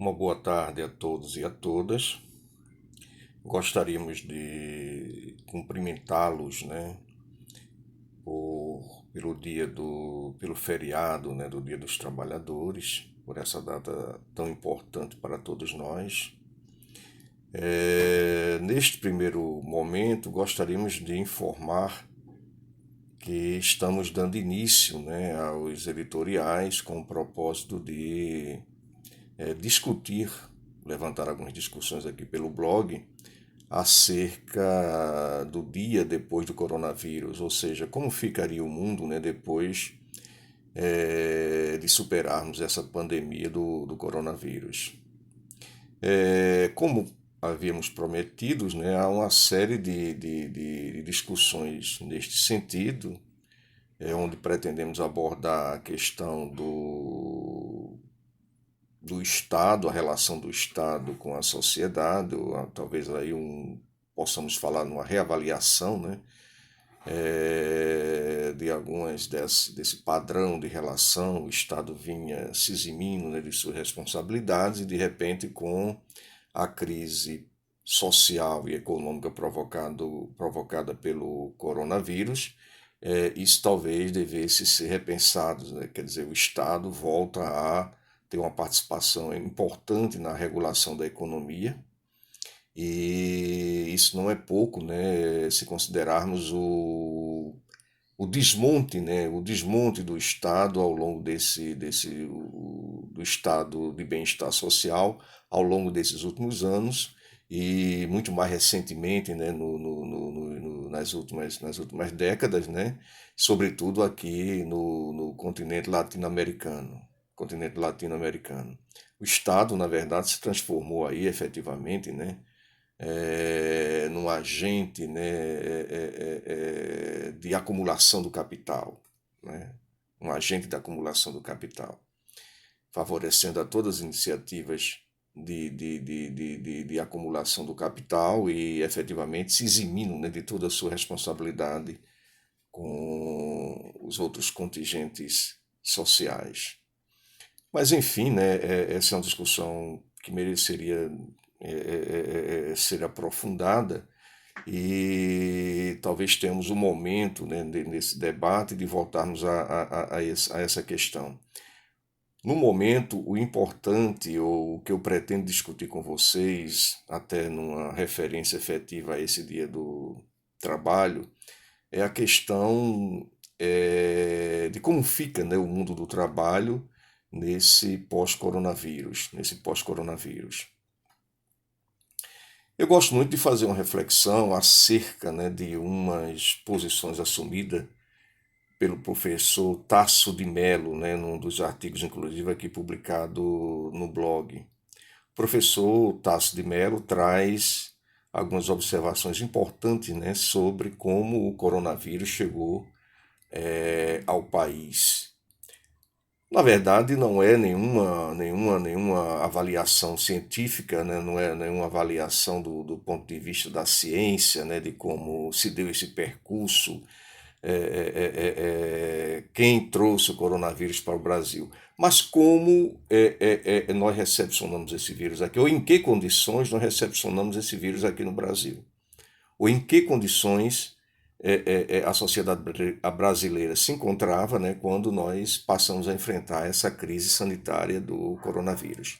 Uma boa tarde a todos e a todas. Gostaríamos de cumprimentá-los, né, pelo feriado, né, do Dia dos Trabalhadores, por essa data tão importante para todos nós. Neste primeiro momento, gostaríamos de informar que estamos dando início, né, aos editoriais com o propósito de discutir, levantar algumas discussões aqui pelo blog acerca do dia depois do coronavírus, ou seja, como ficaria o mundo, né, depois de superarmos essa pandemia do coronavírus. Como havíamos prometido, né, há uma série de discussões neste sentido, onde pretendemos abordar a questão do Estado, a relação do Estado com a sociedade, ou talvez aí possamos falar numa reavaliação, né, de algumas desse padrão de relação. O Estado vinha se eximindo, né, de suas responsabilidades e de repente com a crise social e econômica provocada pelo coronavírus, isso talvez devesse ser repensado, né? Quer dizer, o Estado volta a ter uma participação importante na regulação da economia, e isso não é pouco, né, se considerarmos o desmonte, né, o desmonte do Estado ao longo do estado de bem-estar social ao longo desses últimos anos e muito mais recentemente, né, nas últimas décadas, né, sobretudo aqui no continente latino-americano. O Estado, na verdade, se transformou aí efetivamente, né, num agente, né, de acumulação do capital, né, um agente de acumulação do capital, favorecendo a todas as iniciativas de acumulação do capital e efetivamente se eximindo, né, de toda a sua responsabilidade com os outros contingentes sociais. Mas, enfim, né, essa é uma discussão que mereceria ser aprofundada e talvez tenhamos um momento, né, nesse debate de voltarmos a essa questão. No momento, o importante, ou o que eu pretendo discutir com vocês, até numa referência efetiva a esse dia do trabalho, é a questão de como fica, né, o mundo do trabalho nesse pós-coronavírus. Eu gosto muito de fazer uma reflexão acerca, né, de umas posições assumidas pelo professor Tasso de Mello, né, num dos artigos, inclusive, aqui publicado no blog. O professor Tasso de Mello traz algumas observações importantes, né, sobre como o coronavírus chegou ao país. Na verdade, não é nenhuma avaliação científica, né? Não é nenhuma avaliação do ponto de vista da ciência, né? De como se deu esse percurso, quem trouxe o coronavírus para o Brasil, mas como nós recepcionamos esse vírus aqui, ou em que condições nós recepcionamos esse vírus aqui no Brasil, ou em que condições a sociedade brasileira se encontrava, né, quando nós passamos a enfrentar essa crise sanitária do coronavírus.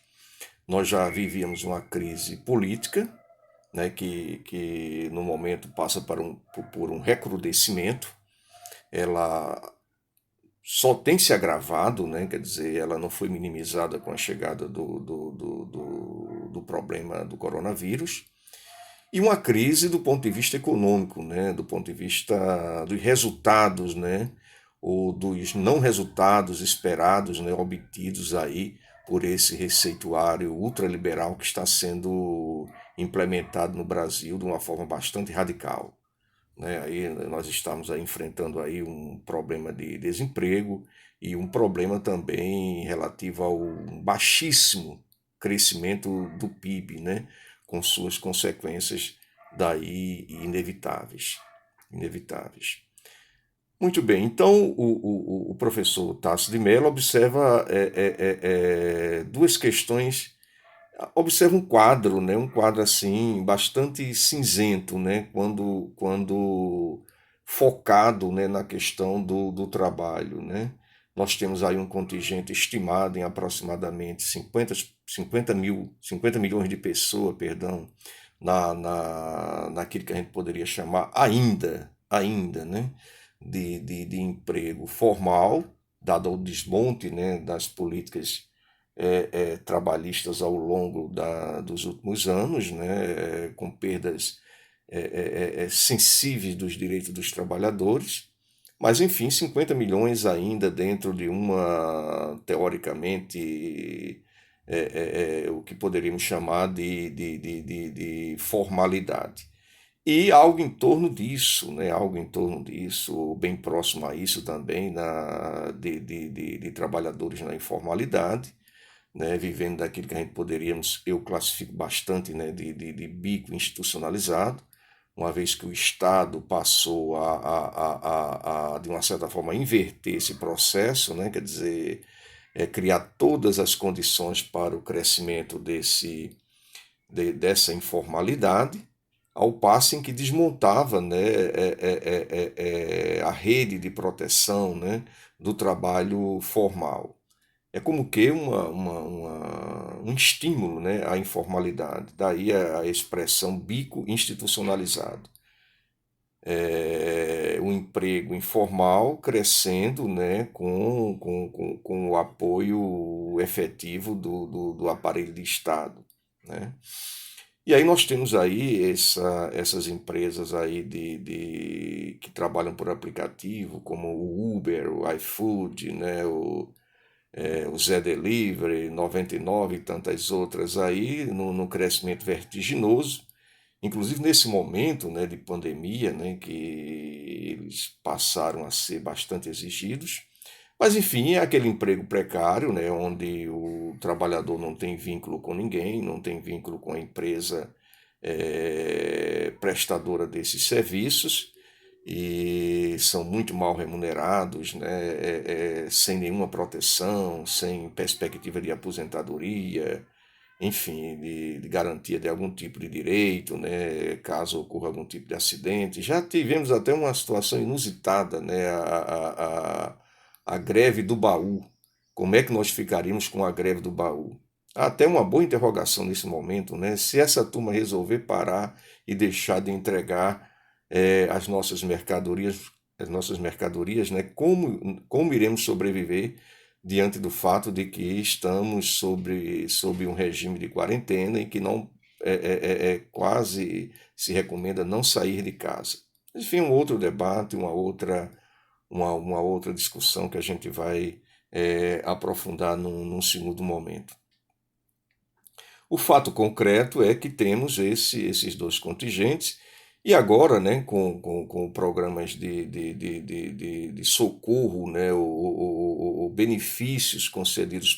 Nós já vivíamos uma crise política, né, que no momento passa por um recrudescimento. Ela só tem se agravado, né, quer dizer, ela não foi minimizada com a chegada do problema do coronavírus. E uma crise do ponto de vista econômico, né? Do ponto de vista dos resultados, né? Ou dos não resultados esperados, né? Obtidos aí por esse receituário ultraliberal que está sendo implementado no Brasil de uma forma bastante radical, né? Aí nós estamos aí enfrentando aí um problema de desemprego e um problema também relativo ao baixíssimo crescimento do PIB, né? Com suas consequências daí inevitáveis. Muito bem, então o professor Tasso de Mello observa duas questões observa um quadro, né? Um quadro assim bastante cinzento, né? Quando focado, né, na questão do trabalho, né? Nós temos aí um contingente estimado em aproximadamente 50 milhões de pessoas, perdão, naquilo que a gente poderia chamar ainda, né, de emprego formal, dado o desmonte, né, das políticas trabalhistas ao longo dos últimos anos, né, com perdas sensíveis dos direitos dos trabalhadores, mas enfim, 50 milhões ainda dentro de uma, teoricamente, o que poderíamos chamar de formalidade. E algo em torno disso, né? Algo em torno disso, bem próximo a isso também, de trabalhadores na informalidade, né, vivendo daquilo que a gente poderíamos, eu classifico bastante, né, de bico institucionalizado, uma vez que o Estado passou de uma certa forma, inverter esse processo, né, quer dizer, criar todas as condições para o crescimento dessa informalidade, ao passo em que desmontava, né, a rede de proteção, né, do trabalho formal. É como que um estímulo, né, à informalidade. Daí a expressão bico institucionalizado. O emprego informal crescendo, né, com o apoio efetivo do aparelho de Estado, né? E aí nós temos aí essas empresas aí que trabalham por aplicativo, como o Uber, o iFood, né, o Zé Delivery, 99 e tantas outras aí, no crescimento vertiginoso, inclusive nesse momento, né, de pandemia, né, que eles passaram a ser bastante exigidos. Mas enfim, é aquele emprego precário, né, onde o trabalhador não tem vínculo com ninguém, não tem vínculo com a empresa prestadora desses serviços, e são muito mal remunerados, né, sem nenhuma proteção, sem perspectiva de aposentadoria, enfim, de garantia de algum tipo de direito, né, caso ocorra algum tipo de acidente. Já tivemos até uma situação inusitada, né, a greve do baú. Como é que nós ficaríamos com a greve do baú? Há até uma boa interrogação nesse momento, né? Se essa turma resolver parar e deixar de entregar as nossas mercadorias, né? Como iremos sobreviver diante do fato de que estamos sobre um regime de quarentena e que não quase se recomenda não sair de casa. Enfim, um outro debate, uma outra discussão que a gente vai aprofundar num segundo momento. O fato concreto é que temos esses dois contingentes, e agora, né, com programas de socorro, né, o benefícios concedidos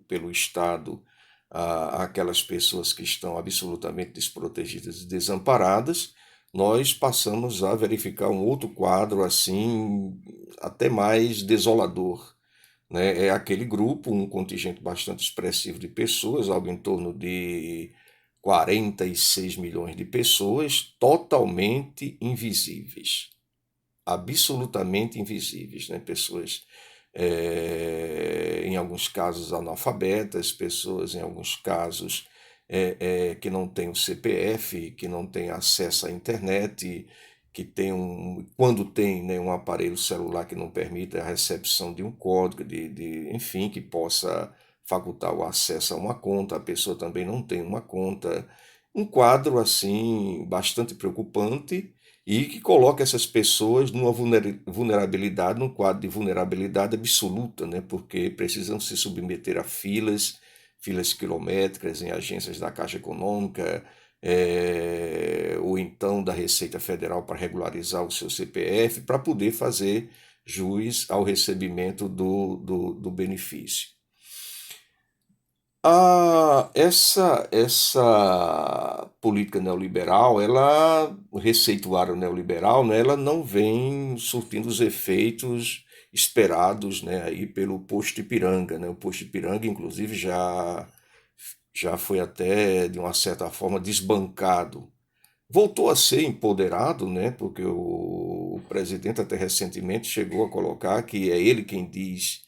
pelo Estado àquelas pessoas que estão absolutamente desprotegidas e desamparadas, nós passamos a verificar um outro quadro assim, até mais desolador, né? É aquele grupo, um contingente bastante expressivo de pessoas, algo em torno de 46 milhões de pessoas, totalmente invisíveis, absolutamente invisíveis, né? Pessoas, em alguns casos, analfabetas, pessoas, em alguns casos, que não têm o CPF, que não têm acesso à internet, que tem quando tem, né, um aparelho celular que não permita a recepção de um código, enfim, que possa facultar o acesso a uma conta, a pessoa também não tem uma conta. Um quadro assim bastante preocupante e que coloca essas pessoas numa vulnerabilidade, num quadro de vulnerabilidade absoluta, né? Porque precisam se submeter a filas quilométricas em agências da Caixa Econômica, ou então da Receita Federal para regularizar o seu CPF, para poder fazer jus ao recebimento do benefício. Essa política neoliberal, o receituário neoliberal, né, ela não vem surtindo os efeitos esperados, né, aí pelo Posto Ipiranga, né? O Posto Ipiranga, inclusive, já já foi até, de uma certa forma, desbancado. Voltou a ser empoderado, né? Porque o presidente até recentemente chegou a colocar que é ele quem diz,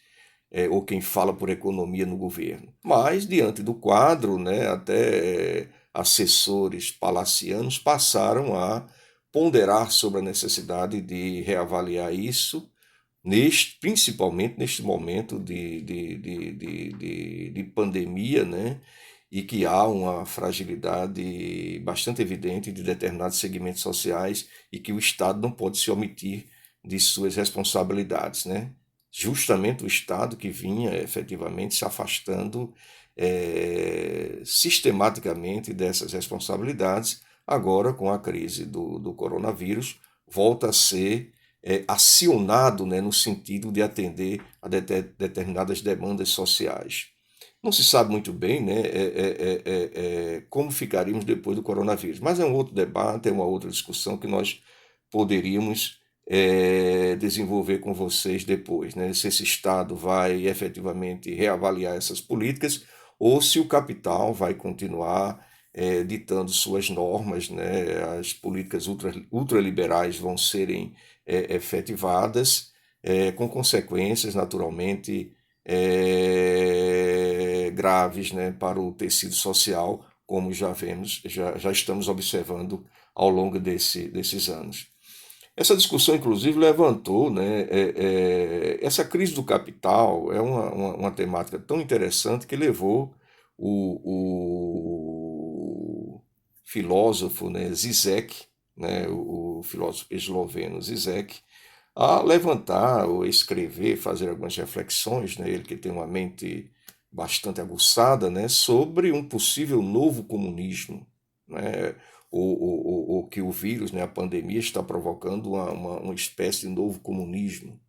ou quem fala por economia no governo. Mas, diante do quadro, né, até assessores palacianos passaram a ponderar sobre a necessidade de reavaliar isso, principalmente neste momento de pandemia, né? E que há uma fragilidade bastante evidente de determinados segmentos sociais e que o Estado não pode se omitir de suas responsabilidades, né? Justamente o Estado que vinha efetivamente se afastando sistematicamente dessas responsabilidades, agora com a crise do coronavírus, volta a ser acionado, né, no sentido de atender a determinadas demandas sociais. Não se sabe muito bem, né, como ficaríamos depois do coronavírus, mas é um outro debate, é uma outra discussão que nós poderíamos desenvolver com vocês depois, né, se esse Estado vai efetivamente reavaliar essas políticas ou se o capital vai continuar ditando suas normas, né, as políticas ultraliberais vão serem efetivadas, com consequências naturalmente graves, né, para o tecido social, como já vemos, já estamos observando ao longo desses anos. Essa discussão, inclusive, levantou, né, essa crise do capital é uma temática tão interessante que levou o filósofo, né, Zizek, né, o filósofo esloveno Zizek, a levantar ou escrever, fazer algumas reflexões, né, ele que tem uma mente bastante aguçada, né, sobre um possível novo comunismo, né, o que o vírus, né, a pandemia, está provocando uma espécie de novo comunismo.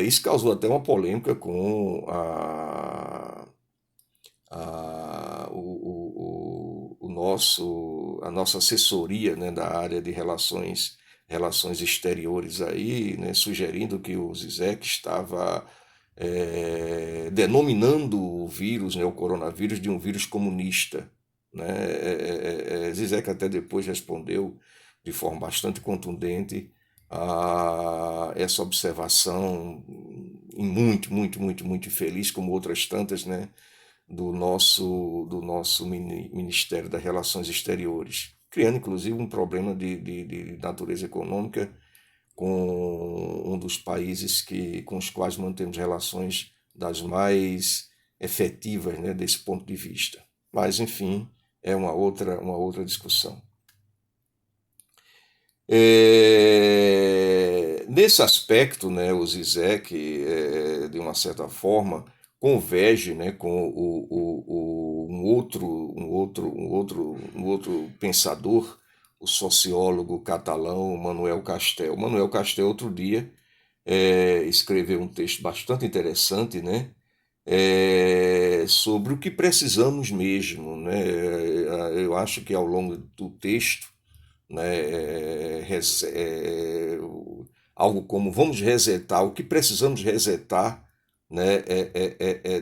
Isso causou até uma polêmica com a nossa assessoria, né, da área de relações exteriores aí, né, sugerindo que o Zizek estava denominando o vírus, né, o coronavírus, de um vírus comunista. Né? Zizek até depois respondeu de forma bastante contundente a essa observação, e muito, muito, muito, muito feliz, como outras tantas, né, do nosso Ministério das Relações Exteriores, criando inclusive um problema de natureza econômica com um dos países com os quais mantemos relações das mais efetivas, né, desse ponto de vista. Mas, enfim, é uma outra discussão. Nesse aspecto, né, o Zizek, de uma certa forma, converge, né, com um outro pensador, o sociólogo catalão Manuel Castells. Manuel Castells, outro dia, escreveu um texto bastante interessante, né, sobre o que precisamos mesmo. Né? Eu acho que ao longo do texto, né, algo como vamos resetar, o que precisamos resetar, né,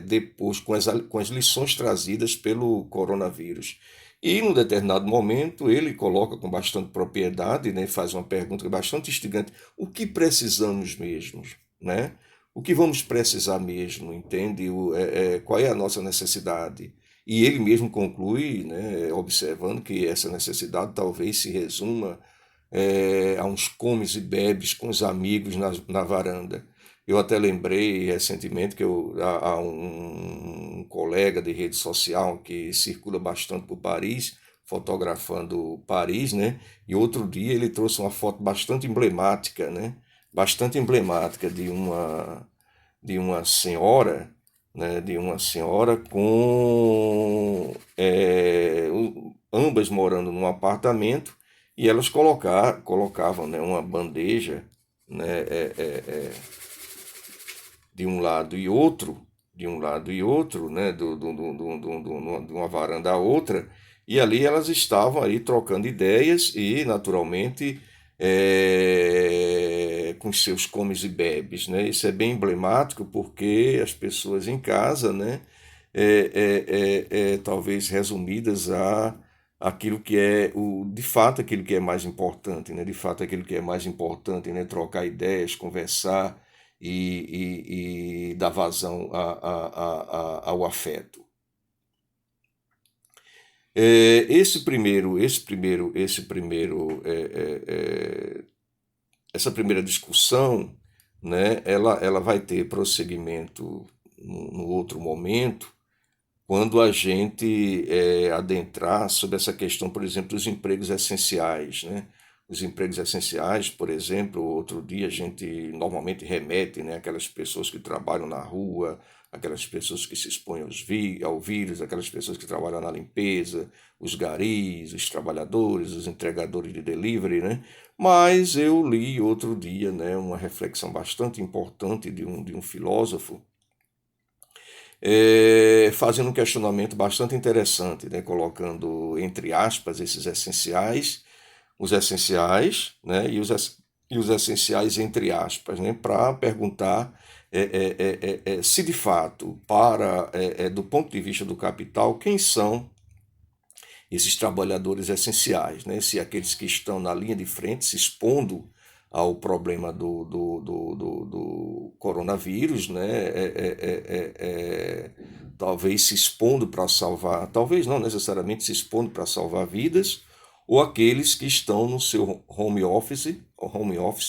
depois com as lições trazidas pelo coronavírus. E, num determinado momento, ele coloca com bastante propriedade, né, faz uma pergunta bastante instigante: o que precisamos mesmo? Né? O que vamos precisar mesmo? Entende? Qual é a nossa necessidade? E ele mesmo conclui, né, observando que essa necessidade talvez se resuma a uns comes e bebes com os amigos na varanda. Eu até lembrei recentemente que há um colega de rede social que circula bastante por Paris, fotografando Paris, né? E outro dia ele trouxe uma foto bastante emblemática, né? Bastante emblemática de uma senhora, né, de uma senhora com ambas morando num apartamento, e elas colocavam, né, uma bandeja, né, de um lado e outro, né, de uma varanda a outra, e ali elas estavam aí trocando ideias e, naturalmente, com seus comes e bebes, né? Isso é bem emblemático porque as pessoas em casa, né, talvez resumidas a aquilo que é de fato aquilo que é mais importante, né? De fato aquilo que é mais importante, né? Trocar ideias, conversar e dar vazão ao afeto. Essa primeira discussão, né? Ela vai ter prosseguimento no outro momento, quando a gente adentrar sobre essa questão, por exemplo, dos empregos essenciais, né? Os empregos essenciais, por exemplo, outro dia a gente normalmente remete, né, aquelas pessoas que trabalham na rua, aquelas pessoas que se expõem ao vírus, aquelas pessoas que trabalham na limpeza, os garis, os trabalhadores, os entregadores de delivery, né? Mas eu li outro dia, né, uma reflexão bastante importante de um filósofo, fazendo um questionamento bastante interessante, né, colocando entre aspas os essenciais, né, e os essenciais entre aspas, né, para perguntar se de fato, do ponto de vista do capital, quem são esses trabalhadores essenciais, né? Se aqueles que estão na linha de frente se expondo ao problema do coronavírus, né? Talvez se expondo para salvar, talvez não necessariamente se expondo para salvar vidas, ou aqueles que estão no seu home office,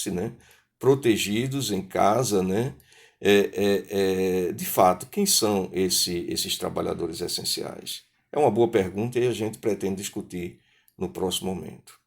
né? Protegidos em casa, né? De fato, quem são esses trabalhadores essenciais? É uma boa pergunta e a gente pretende discutir no próximo momento.